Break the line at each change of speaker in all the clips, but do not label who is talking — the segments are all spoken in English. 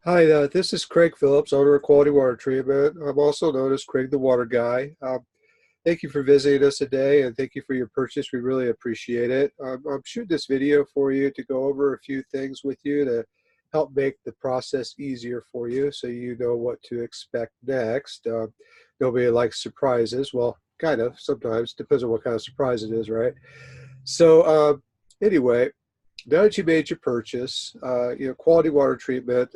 Hi, this is Craig Phillips, owner of Quality Water Treatment. I'm also known as Craig the Water Guy. Thank you for visiting us today and thank you for your purchase. We really appreciate it. I'm shooting this video for you to go over a few things with you to help make the process easier for you so you know what to expect next. Nobody likes surprises. Well, kind of, sometimes. Depends on what kind of surprise it is, right? So, anyway, now that you made your purchase, Quality Water Treatment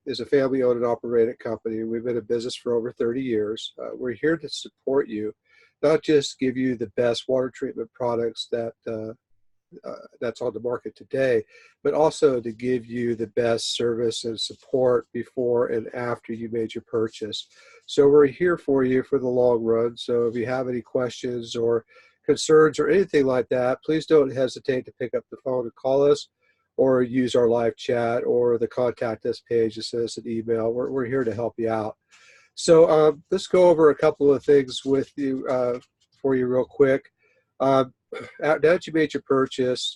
is a family-owned and operated company. We've been in business for over 30 years. We're here to support you, not just give you the best water treatment products that's on the market today, but also to give you the best service and support before and after you made your purchase. So we're here for you for the long run. So if you have any questions or concerns or anything like that, please don't hesitate to pick up the phone and call us or use our live chat or the contact us page to send us an email. We're here to help you out. So let's go over a couple of things with you for you real quick. Now that you made your purchase,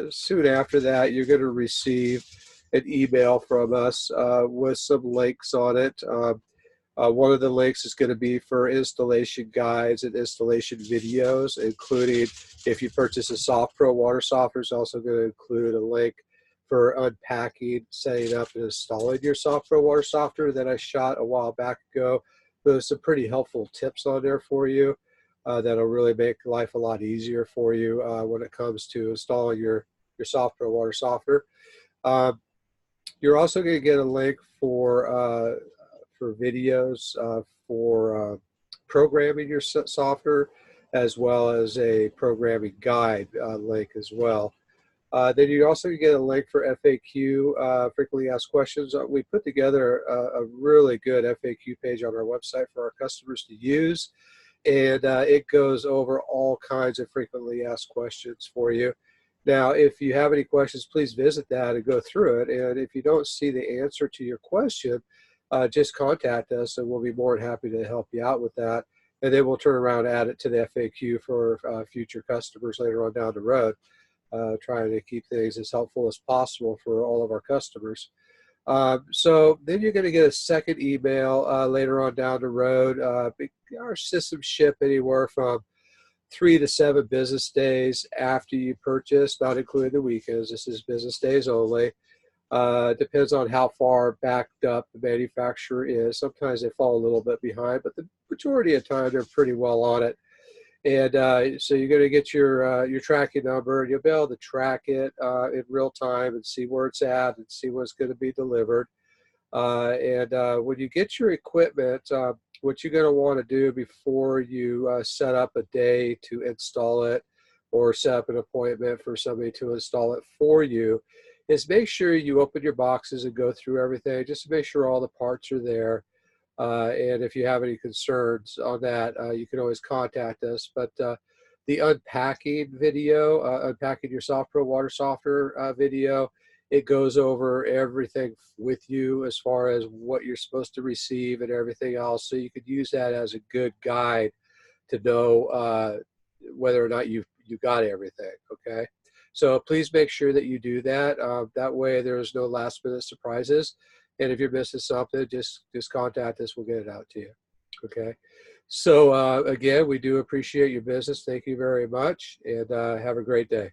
soon after that, you're going to receive an email from us with some links on it. One of the links is going to be for installation guides and installation videos, including if you purchase a SoftPro water softener, it's also going to include a link for unpacking, setting up, and installing your SoftPro water softener that I shot a while back ago. There's some pretty helpful tips on there for you that'll really make life a lot easier for you when it comes to installing your SoftPro water softener. Um, you're also going to get a link for videos for programming your software, as well as a programming guide link as well. Then you also get a link for FAQ, frequently asked questions. We put together a really good FAQ page on our website for our customers to use, and it goes over all kinds of frequently asked questions for you. Now, if you have any questions, please visit that and go through it. And if you don't see the answer to your question, just contact us and we'll be more than happy to help you out with that. And then we'll turn around and add it to the FAQ for future customers later on down the road, trying to keep things as helpful as possible for all of our customers. So then you're going to get a second email later on down the road. Our systems ship anywhere from 3 to 7 business days after you purchase, not including the weekends. This is business days only. Depends on how far backed up the manufacturer is. Sometimes they fall a little bit behind, but the majority of the time they're pretty well on it. And so you're going to get your tracking number, and you'll be able to track it in real time and see where it's at and see what's going to be delivered. When you get your equipment, what you're going to want to do before you set up a day to install it or set up an appointment for somebody to install it for you is make sure you open your boxes and go through everything just to make sure all the parts are there. And if you have any concerns on that, you can always contact us. But the unpacking video, unpacking your SoftPro water softener video, it goes over everything with you as far as what you're supposed to receive and everything else. So you could use that as a good guide to know whether or not you got everything, okay? So please make sure that you do that. That way there's no last minute surprises. And if you're missing something, just contact us. We'll get it out to you. Okay. So again, we do appreciate your business. Thank you very much, and have a great day.